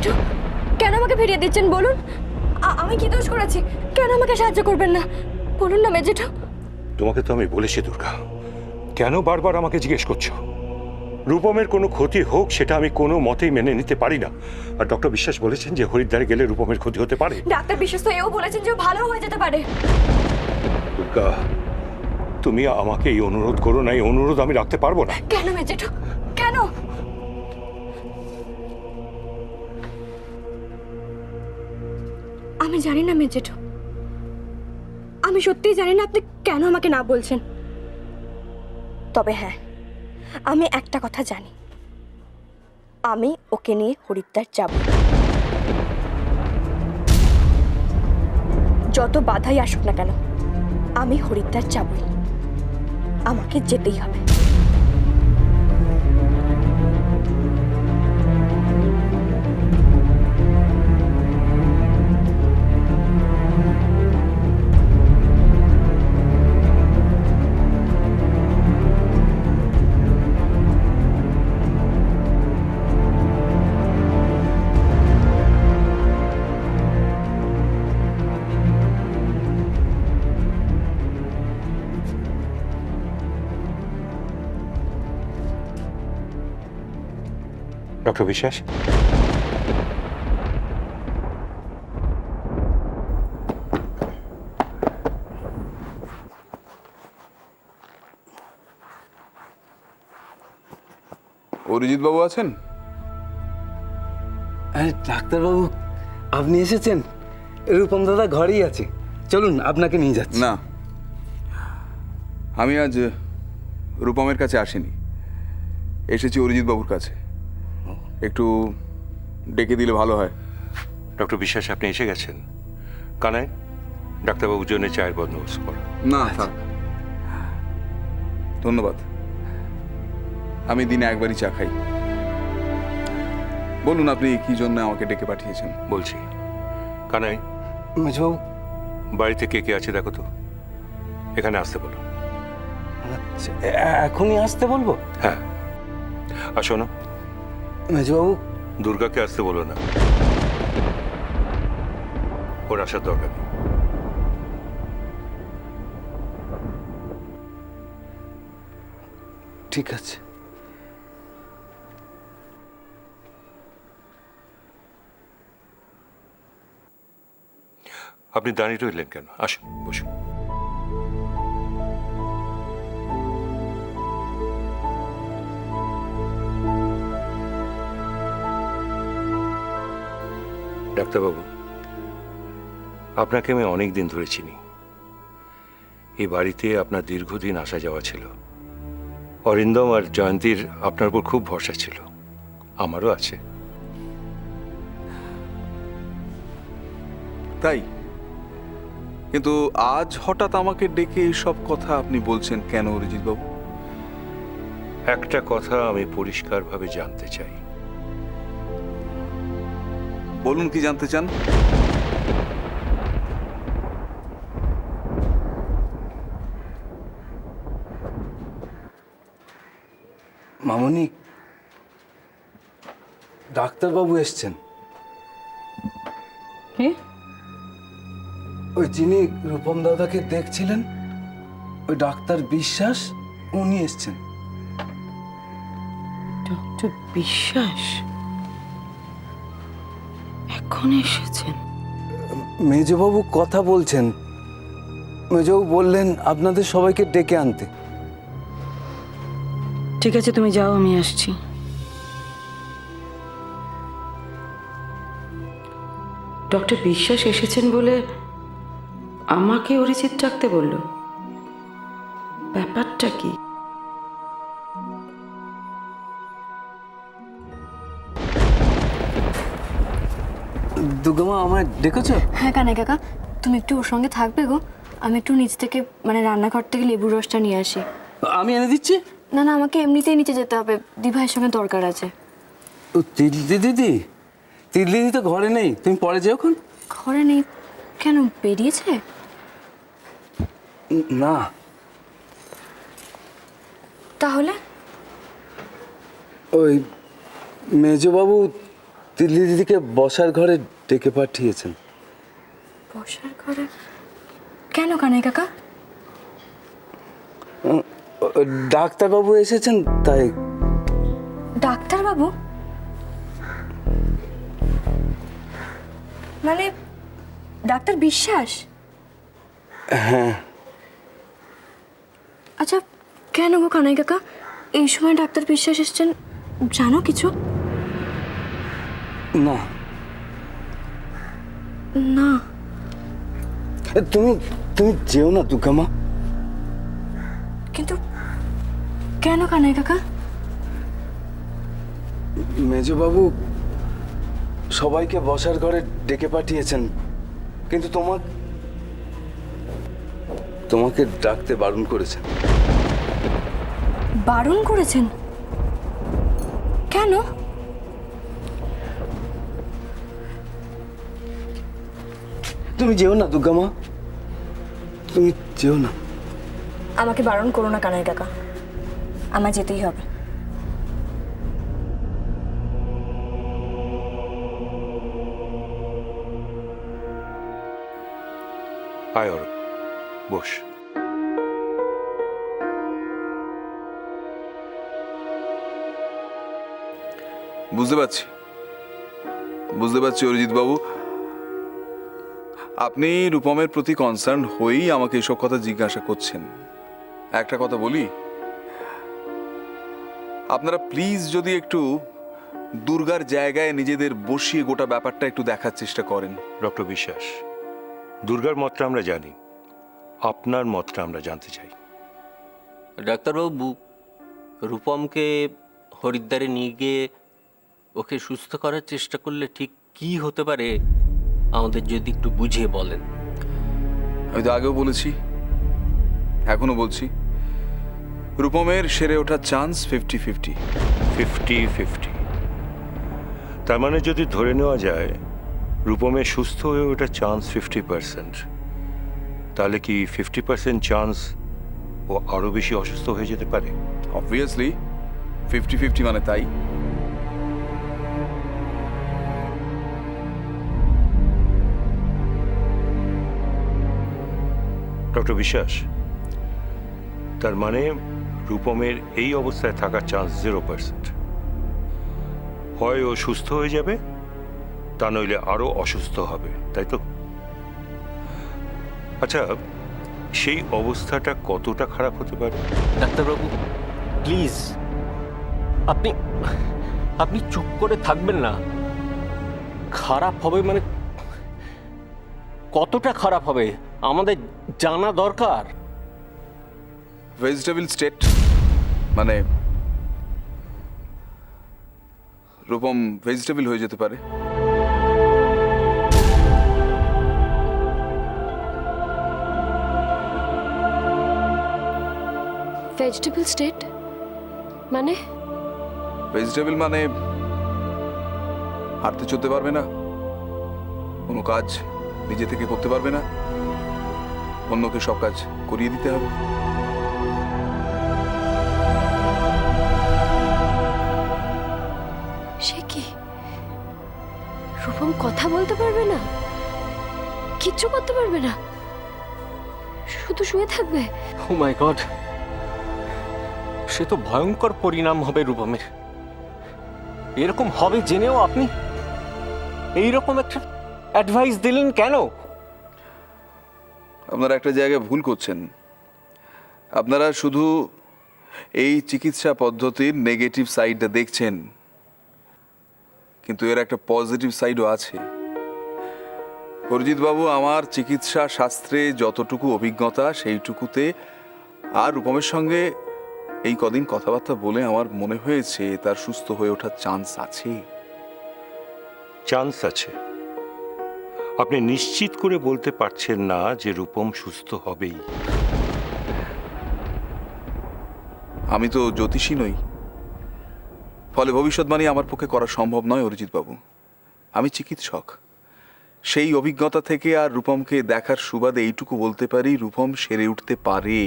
জেঠু, কেন আমাকে ফিরিয়ে দিচ্ছেন বলুন? আমি কি দোষ করেছি? কেন আমাকে সাহায্য করবেন না বলুন না মেজেঠু। তোমাকে তো আমি বলেছি দুর্গা, কেন বারবার আমাকে জিজ্ঞেস করছো? রূপমের কোনো ক্ষতি হোক সেটা আমি কোনো মতেই মেনে নিতে পারি না। আর ডক্টর বিশ্বাস বলেছেন যে হরিদ্বারে গেলে রূপমের ক্ষতি হতে পারে। ডাক্তার বিশ্বাস তো এও বলেছেন যে ও ভালো হয়ে যেতে পারে। দুর্গা, তুমি আমাকে এই অনুরোধ করো না, এই অনুরোধ আমি রাখতে পারবো না। কেন মেজেঠু, কেন? আমি জানি না মেজেঠু, আমি সত্যিই জানি না আপনি কেন আমাকে না বলছেন। তবে হ্যাঁ, আমি একটা কথা জানি, আমি ওকে নিয়ে হরিদ্বার যাব। যত বাধাই আসুক না কেন আমি হরিদ্বার যাবই, আমাকে যেতেই হবে। ডক্টর বিশ্বাস, অরিজিৎ বাবু আছেন? আরে ডাক্তারবাবু, আপনি এসেছেন? রূপম দাদা ঘরেই আছে, চলুন আপনাকে নিয়ে যাচ্ছি। না, আমি আজ রূপমের কাছে আসিনি, এসেছি অরিজিৎ বাবুর কাছে। একটু ডেকে দিলে ভালো হয়। ডক্টর বিশ্বাস আপনি এসে গেছেন। কানাই, ডাক্তারবাবুর জন্য চায়ের বন্দোবস্ত করো। না থাক, ধন্যবাদ। আমি দিনে একবারই চা খাই। বলুন আপনি কি জন্য আমাকে ডেকে পাঠিয়েছেন। বলছি, কানাই, মেজবাবু, বাড়িতে কে কে আছে দেখো তো, এখানে আসতে বলো। আচ্ছা, এখনই আসতে বলবো? হ্যাঁ, আর শোনো, মেজবাবু, দুর্গাকে আসতে বলো না, ওর আসার দরকার নেই। ঠিক আছে। আপনি দাঁড়িয়ে রইলেন কেন? আসুন, বসুন। ডাক্তারবাবু, আপনাকে আমি অনেক দিন ধরে চিনি। এই বাড়িতে আপনার দীর্ঘদিন আসা যাওয়া ছিল। অরিন্দম আর জয়ন্তীর আপনার উপর খুব ভরসা ছিল, আমারও আছে। তাই? কিন্তু আজ হঠাৎ আমাকে ডেকে এইসব কথা আপনি বলছেন কেন অরিজিৎ বাবু? একটা কথা আমি পরিষ্কারভাবে জানতে চাই। বলুন কি জানতে চান। মামনি, ডাক্তারবাবু এসছেন। কি? ওই যিনি রূপম দাদাকে দেখছিলেন, ওই ডাক্তার বিশ্বাস, উনি এসছেন। ডক্টর বিশ্বাস এখন এসেছেন? মেজবাবু কথা বলছেন। মেজবাবু বললেন আপনাদের সবাইকে ডেকে আনতে। ঠিক আছে, তুমি যাও, আমি আসছি। ডক্টর বিশ্বাস এসেছেন বলে আমাকে অরিজিৎ ডাকতে বলল? ব্যাপারটা কি? দুর্গামা, আমায় ডেকেছো? হ্যাঁ কানাই কাকা, তুমি একটু ওর সঙ্গে থাকবে গো। আমি একটু নিচ থেকে রান্নাঘর থেকে লেবুর রসটা নিয়ে আসি। আমি এনে দিচ্ছি। না না, আমাকে এমনিতেই নিচে যেতে হবে, দিভাইয়ের সঙ্গে দরকার আছে। ও তিতলি দিদি, তিতলি দিদি তো ঘরে নেই, তুমি পরে যেও। এখন ঘরে নেই কেন, বেরিয়েছে? না, তাহলে ওই মেজবাবু তিতলি দিদিকে বসার ঘরে ডেকে পাঠিয়েছেন। বসার ঘরে কেন কানাই কাকা? ডাক্তারবাবু এসেছেন তাই। ডাক্তারবাবু মানে ডাক্তার বিশ্বাস? হ্যাঁ। আচ্ছা কেন গো কানাই কাকা এই সময় ডাক্তার বিশ্বাস এসেছেন, জানো কিছু? না। না। তুমি তুমি যেও না দুর্গামা। কিন্তু কেন কানাই কাকা? মেজবাবু সবাইকে বসার ঘরে ডেকে পাঠিয়েছেন, কিন্তু তোমাকে ডাকতে বারণ করেছেন। বারণ করেছেন? কেন? তুমি যেও না দুর্গামা, তুমি যেও না। আমাকে বারণ করো না কানাই কাকা, আমার যেতেই হবে। আয় অরূপ, বস। বুঝতে পারছি অরিজিৎ বাবু, আপনি রূপমের প্রতি কনসার্ন হয়েই আমাকে এসব কথা জিজ্ঞাসা করছেন। একটা কথা বলি, আপনারা প্লিজ যদি একটু দুর্গার জায়গায় নিজেদের বসিয়ে গোটা ব্যাপারটা একটু দেখার চেষ্টা করেন। ডক্টর বিশ্বাস, দুর্গার মতটা আমরা জানি, আপনার মতটা আমরা জানতে চাই। ডাক্তারবাবু, রূপমকে হরিদ্বারে নিয়ে গিয়ে ওকে সুস্থ করার চেষ্টা করলে ঠিক কি হতে পারে আমাদের যদি একটু বুঝিয়ে বলেন। আমি তো আগেও বলেছি, এখনো বলছি, রূপমের সেরে ওঠার চান্স 50-50। 50-50। তার মানে যদি ধরে নেওয়া যায় রূপমের সুস্থ হয়ে ওঠার চান্স 50%, তাহলে কি 50% চান্স ও আরও বেশি অসুস্থ হয়ে যেতে পারে? অবভিয়াসলি 50-50 মানে তাই। ডক্টর বিশ্বাস, তার মানে রূপমের এই অবস্থায় থাকার চান্স 0%। হয় ও সুস্থ হয়ে যাবে, তা নইলে আরো অসুস্থ হবে, তাই তো? আচ্ছা, সেই অবস্থাটা কতটা খারাপ হতে পারে? ডাক্তারবাবু প্লিজ, আপনি আপনি চুপ করে থাকবেন না। খারাপ হবে মানে কতটা খারাপ হবে আমাদের জানা দরকার। ভেজিটেবল স্টেট মানে রূপম ভেজিটেবল হয়ে যেতে পারে। ভেজিটেবল স্টেট মানে? ভেজিটেবল মানে হাঁটতে চলতে পারবে না, কোনো কাজ নিজে থেকে করতে পারবে না, অন্যকে সব কাজ করিয়ে দিতে হবে। সে কি, রূপম কথা বলতে পারবে না, কিচ্ছু করতে পারবে না, শুধু শুয়ে থাকবে? ও মাই গড, সে তো ভয়ঙ্কর পরিণাম হবে রূপমের। এরকম হবে জেনেও আপনি এইরকম একটা অ্যাডভাইস দিলেন কেন? আপনারা একটা জায়গায় ভুল করছেন। আপনারা শুধু এই চিকিৎসা পদ্ধতির নেগেটিভ সাইডটা দেখছেন, কিন্তু এর একটা পজিটিভ সাইডও আছে। অরিজিৎ বাবু, আমার চিকিৎসা শাস্ত্রে যতটুকু অভিজ্ঞতা সেইটুকুতে আর রূপমের সঙ্গে এই কদিন কথাবার্তা বলে আমার মনে হয়েছে তার সুস্থ হয়ে ওঠার চান্স আছে। চান্স আছে? আপনি নিশ্চিত করে বলতে পারছেন না যে রূপম সুস্থ হবেই? আমি তো জ্যোতিষী নই, ফলে ভবিষ্যৎবাণী আমার পক্ষে করা সম্ভব নয় অরিজিৎ বাবু। আমি চিকিৎসক, সেই অভিজ্ঞতা থেকে আর রূপমকে দেখার সুবাদে এইটুকু বলতে পারি, রূপম সেরে উঠতে পারে।